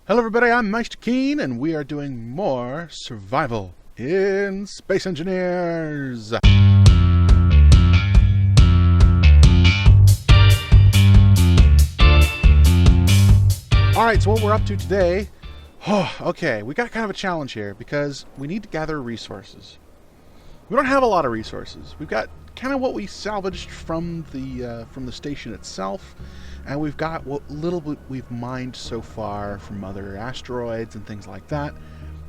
Hello everybody, I'm Meister Keen, and we are doing more survival in Space Engineers. Alright, so what we're up to today, okay, we got kind of a challenge here because we need to gather resources. We don't have a lot of resources. We've got kind of what we salvaged from the station itself, and we've got what little bit we've mined so far from other asteroids and things like that,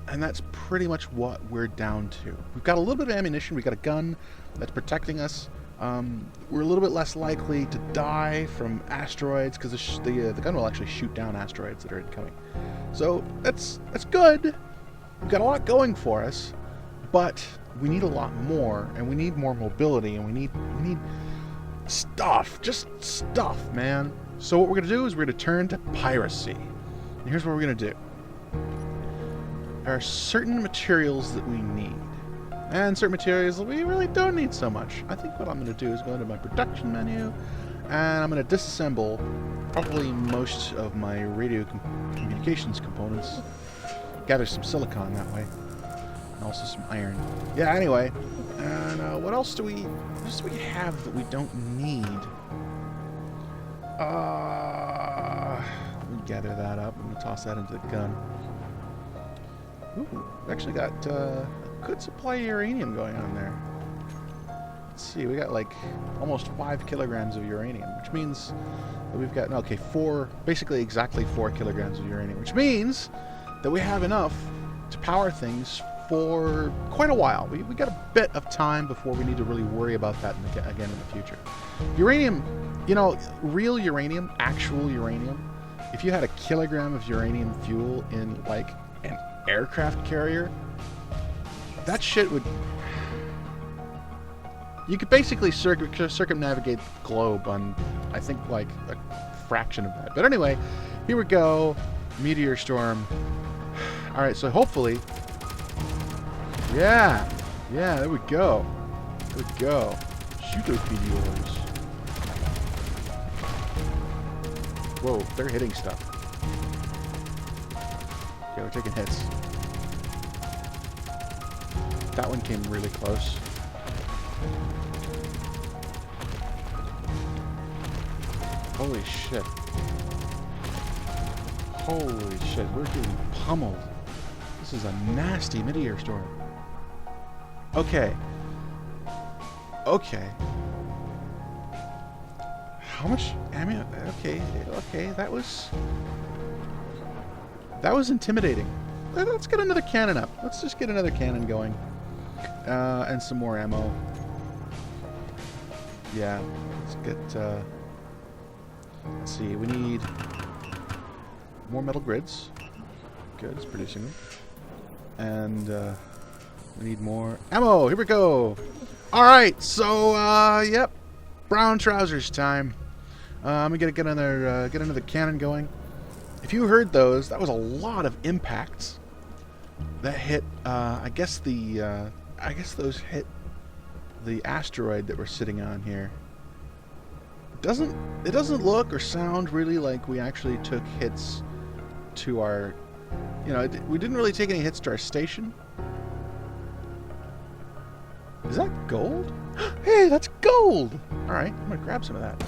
and that's pretty much what we're down to. We've got a little bit of ammunition. We've got a gun that's protecting us. We're a little bit less likely to die from asteroids because the gun will actually shoot down asteroids that are incoming. So that's good. We've got a lot going for us, but we need a lot more, and we need more mobility, and we need stuff, just stuff, man. So what we're going to do is we're going to turn to piracy. And here's what we're going to do. There are certain materials that we need, and certain materials that we really don't need so much. I think what I'm going to do is go into my production menu, and I'm going to disassemble probably most of my radio communications components. Gather some silicon that way. Also some iron. Yeah, anyway. And what else do we have that we don't need? Let me gather that up. I'm going to toss that into the gun. Ooh, we actually got a good supply of uranium going on there. Let's see, we got like almost 5 kilograms of uranium, which means that we've got, okay, basically exactly 4 kilograms of uranium, which means that we have enough to power things for quite a while. We got a bit of time before we need to really worry about that again in the future. Uranium, you know, real uranium, actual uranium, if you had a kilogram of uranium fuel in like an aircraft carrier, that shit would... You could basically circumnavigate the globe on, I think, like a fraction of that. But anyway, here we go. Meteor storm. Alright, so hopefully... Yeah, there we go. There we go. Shoot those meteors. Whoa, they're hitting stuff. Okay, we're taking hits. That one came really close. Holy shit. Holy shit, we're getting pummeled. This is a nasty meteor storm. Okay. How much ammo? Okay, that was intimidating. Let's get another cannon up. Let's just get another cannon going. And some more ammo. Yeah, let's get, let's see, we need more metal grids. Good, it's producing them. And, we need more ammo. Here we go. All right. So, yep. Brown trousers time. I'm gonna get another cannon going. If you heard those, that was a lot of impacts. That hit. I guess those hit the asteroid that we're sitting on here. It doesn't look or sound really like we actually took hits to our. You know, we didn't really take any hits to our station. Is that gold? Hey, that's gold! Alright, I'm gonna grab some of that.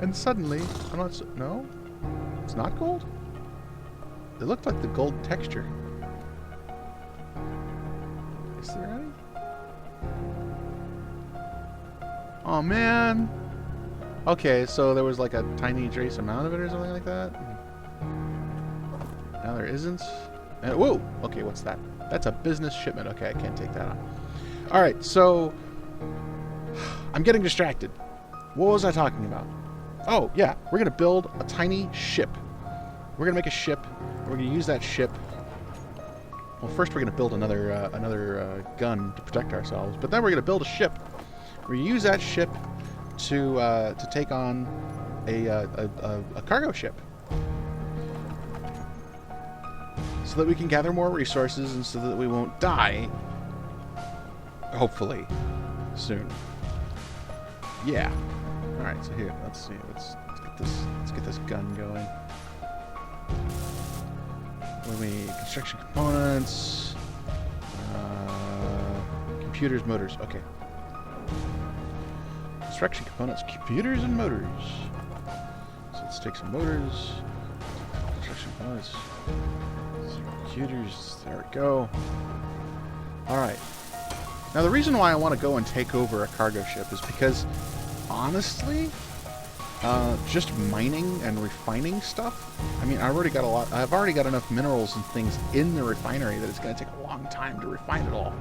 And suddenly, no? It's not gold? It looked like the gold texture. Is there any? Oh man! Okay, so there was like a tiny trace amount of it or something like that? Now there isn't. And, whoa! Okay, what's that? That's a business shipment. Okay, I can't take that on. Alright, so... I'm getting distracted. What was I talking about? Oh, yeah. We're going to build a tiny ship. We're going to make a ship. We're going to use that ship... Well, first we're going to build another gun to protect ourselves. But then we're going to build a ship. We're going to use that ship to take on a cargo ship. So that we can gather more resources and so that we won't die. Hopefully. Soon. Yeah. Alright, so here, let's see. Let's get this gun going. What do we need? Construction components. Computers, motors. Okay. Construction components, computers, and motors. So let's take some motors. Construction components. Computers. There we go. Alright. Now the reason why I want to go and take over a cargo ship is because, honestly, just mining and refining stuff, I mean, I've already got enough minerals and things in the refinery that it's going to take a long time to refine it all.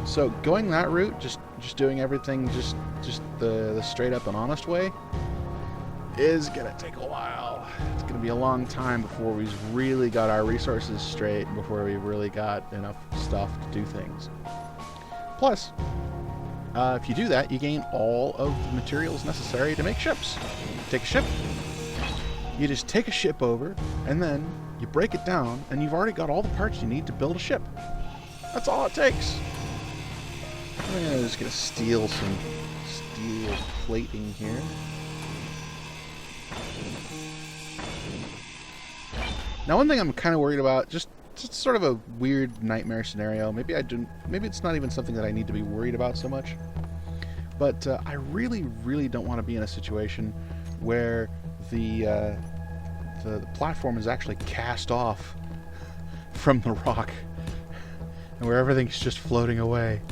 So going that route, just doing everything just the straight up and honest way, is going to take a while. It's going to be a long time before we've really got our resources straight and before we've really got enough stuff to do things. Plus, if you do that, you gain all of the materials necessary to make ships. Take a ship, you just take a ship over, and then you break it down, and you've already got all the parts you need to build a ship. That's all it takes. I'm just going to steal some steel plating here. Now, one thing I'm kind of worried about, just sort of a weird nightmare scenario. Maybe it's not even something that I need to be worried about so much. But I really, really don't want to be in a situation where the platform is actually cast off from the rock, and where everything's just floating away.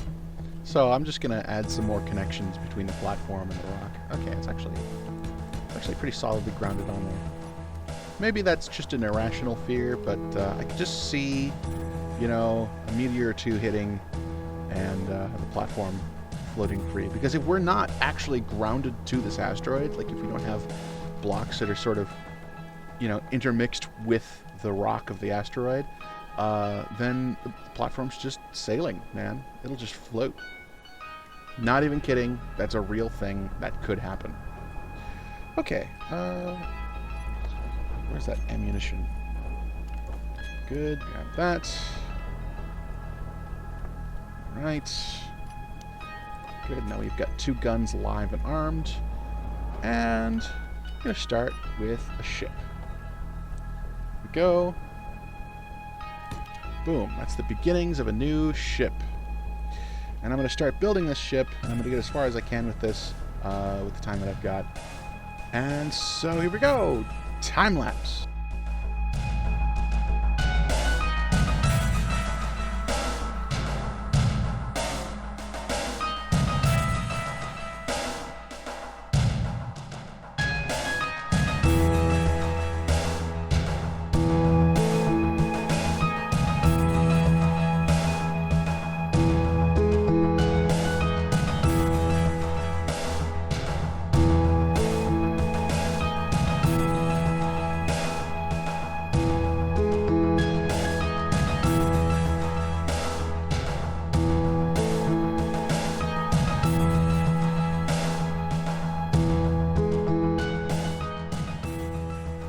So I'm just going to add some more connections between the platform and the rock. Okay, it's actually pretty solidly grounded on there. Maybe that's just an irrational fear, but I can just see, a meteor or two hitting and the platform floating free. Because if we're not actually grounded to this asteroid, like if we don't have blocks that are sort of, intermixed with the rock of the asteroid, then the platform's just sailing, man. It'll just float. Not even kidding. That's a real thing that could happen. Okay. Where's that ammunition? Good. Grab that. Right. Good. Now we've got 2 guns live and armed. And I'm going to start with a ship. Here we go. Boom. That's the beginnings of a new ship. And I'm going to start building this ship. And I'm going to get as far as I can with this, with the time that I've got. And so here we go. Time lapse.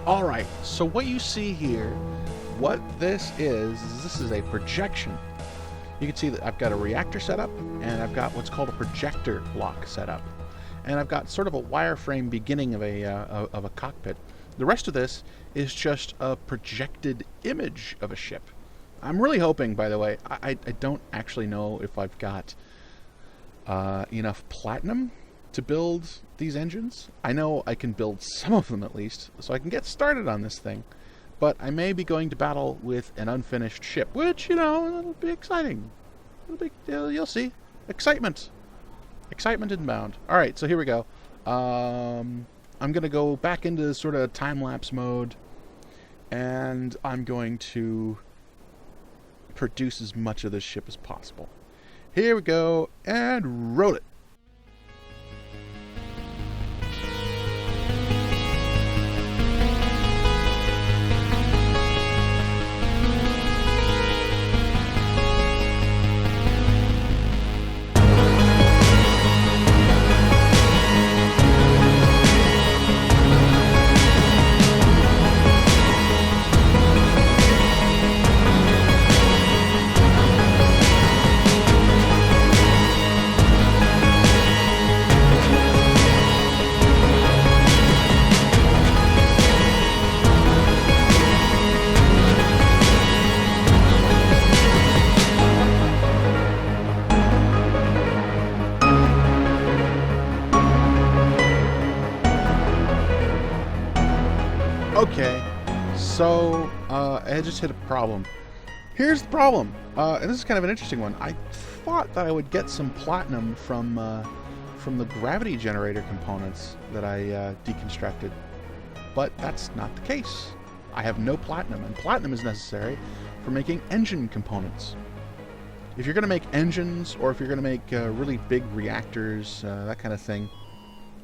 Alright, so what you see here, what this is a projection. You can see that I've got a reactor set up, and I've got what's called a projector block set up. And I've got sort of a wireframe beginning of a cockpit. The rest of this is just a projected image of a ship. I'm really hoping, by the way, I don't actually know if I've got enough platinum to build these engines. I know I can build some of them at least, so I can get started on this thing. But I may be going to battle with an unfinished ship, which, it'll be exciting. You'll see. Excitement. Excitement inbound. Alright, so here we go. I'm going to go back into sort of time-lapse mode, and I'm going to produce as much of this ship as possible. Here we go, and roll it. Okay, so I just hit a problem. Here's the problem, and this is kind of an interesting one. I thought that I would get some platinum from the gravity generator components that I deconstructed, but that's not the case. I have no platinum, and platinum is necessary for making engine components. If you're going to make engines, or if you're going to make really big reactors, that kind of thing,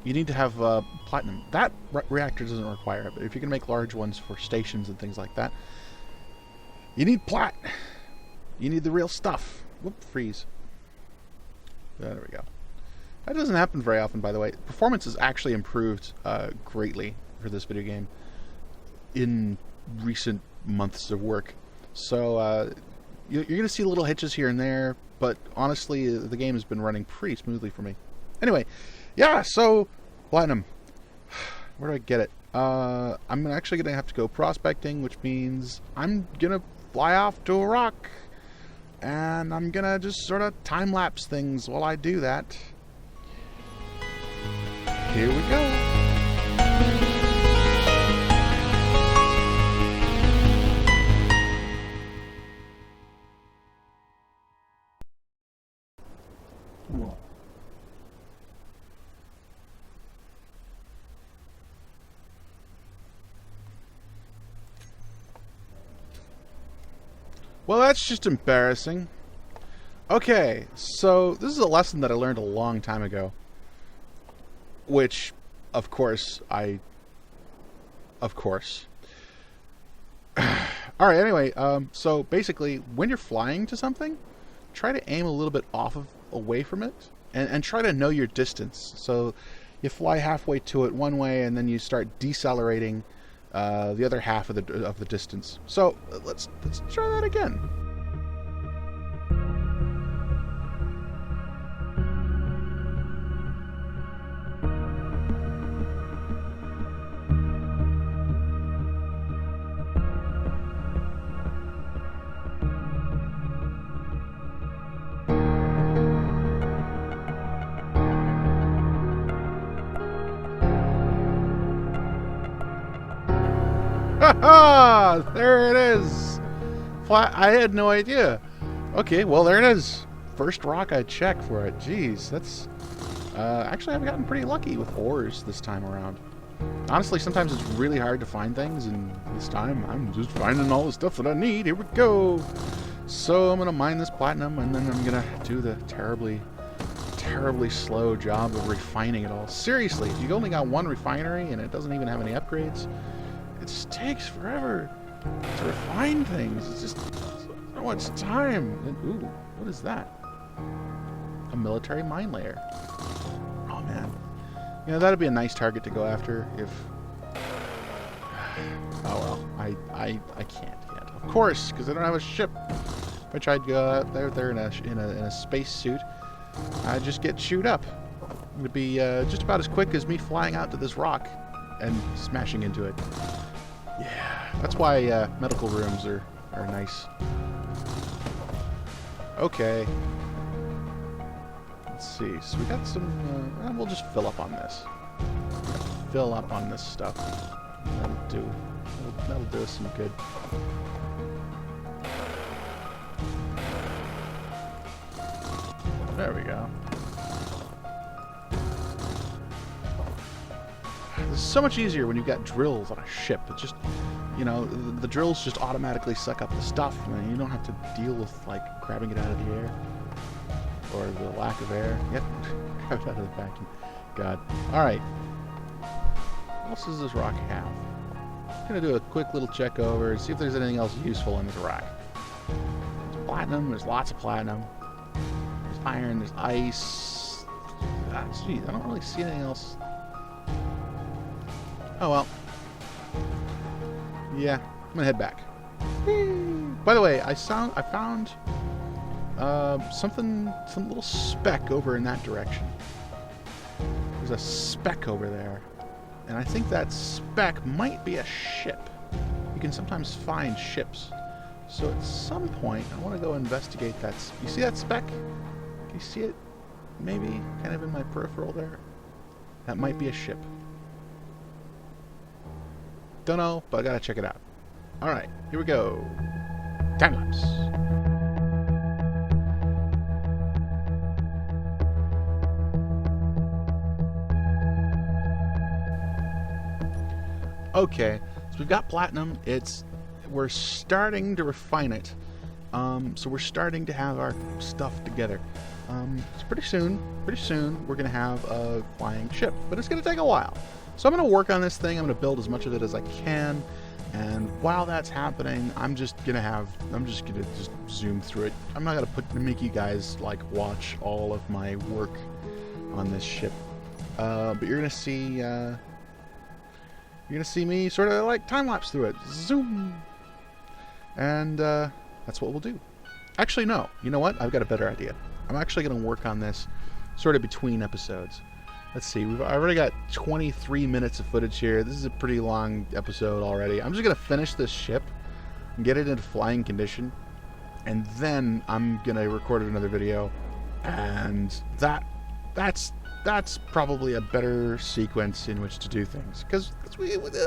you need to have platinum. That reactor doesn't require it, but if you're going to make large ones for stations and things like that, you need plat. You need the real stuff. Whoop, freeze. There we go. That doesn't happen very often, by the way. Performance has actually improved greatly for this video game in recent months of work. So you're going to see little hitches here and there, but honestly, the game has been running pretty smoothly for me. Anyway, yeah, so platinum. Where do I get it? I'm actually going to have to go prospecting, which means I'm going to fly off to a rock, and I'm going to just sort of time-lapse things while I do that. Here we go. Well, that's just embarrassing. Okay, so this is a lesson that I learned a long time ago. Which, of course. Alright, anyway, so basically, when you're flying to something, try to aim a little bit away from it, and try to know your distance. So you fly halfway to it one way, and then you start decelerating the other half of the distance. So let's try that again. Ha! There it is! I had no idea. Okay, well, there it is. First rock I checked for it. Jeez, that's... actually, I've gotten pretty lucky with ores this time around. Honestly, sometimes it's really hard to find things, and this time I'm just finding all the stuff that I need. Here we go! So I'm going to mine this platinum, and then I'm going to do the terribly slow job of refining it all. Seriously, if you've only got one refinery and it doesn't even have any upgrades, it just takes forever to refine things. It's just so much time. And, ooh, what is that? A military mine layer. Oh man, you know, that'd be a nice target to go after if. Oh well, I can't yet. Of course, because I don't have a ship. If I tried to go out there in a space suit, I'd just get chewed up. It would be just about as quick as me flying out to this rock and smashing into it. Yeah, that's why medical rooms are nice. Okay. Let's see. So we got some... we'll just fill up on this. Fill up on this stuff. That'll do. That'll do us some good. There we go. It's so much easier when you've got drills on a ship. It just, you know, the drills just automatically suck up the stuff, and you don't have to deal with, like, grabbing it out of the air. Or the lack of air. Yep, grab it out of the vacuum. God. Alright. What else does this rock have? I'm going to do a quick little check over and see if there's anything else useful in this rock. There's platinum. There's lots of platinum. There's iron. There's ice. Ah, geez, I don't really see anything else. Oh well. Yeah, I'm gonna head back. By the way, I found some little speck over in that direction. There's a speck over there, and I think that speck might be a ship. You can sometimes find ships, so at some point I want to go investigate that. You see that speck? Can you see it? Maybe kind of in my peripheral there. That might be a ship. Don't know, but I gotta check it out. All right, here we go. Time lapse. Okay, so we've got platinum. We're starting to refine it. So we're starting to have our stuff together. So pretty soon we're gonna have a flying ship, but it's gonna take a while. So I'm gonna work on this thing. I'm gonna build as much of it as I can, and while that's happening, I'm just gonna zoom through it. I'm not gonna make you guys like watch all of my work on this ship, but you're gonna see me sort of like time lapse through it. Zoom, and that's what we'll do. Actually, no. You know what? I've got a better idea. I'm actually going to work on this sort of between episodes. Let's see. I've already got 23 minutes of footage here. This is a pretty long episode already. I'm just going to finish this ship and get it into flying condition, and then I'm going to record another video, and that's probably a better sequence in which to do things. Because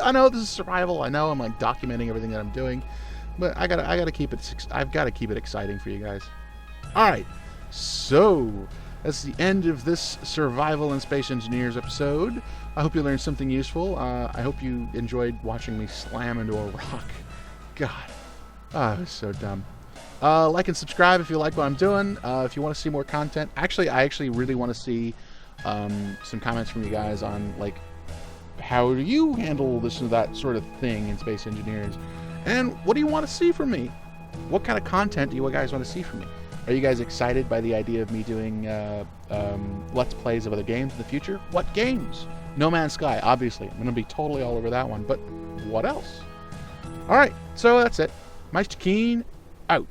I know this is survival. I know I'm like documenting everything that I'm doing, but I've got to keep it exciting for you guys. All right. So, that's the end of this Survival and Space Engineers episode. I hope you learned something useful. I hope you enjoyed watching me slam into a rock. God. Oh, it was so dumb. Like and subscribe if you like what I'm doing. If you want to see more content. Actually, I really want to see some comments from you guys on, like, how do you handle this and that sort of thing in Space Engineers? And what do you want to see from me? What kind of content do you guys want to see from me? Are you guys excited by the idea of me doing Let's Plays of other games in the future? What games? No Man's Sky, obviously. I'm going to be totally all over that one. But what else? All right, so that's it. Meister Keen, out.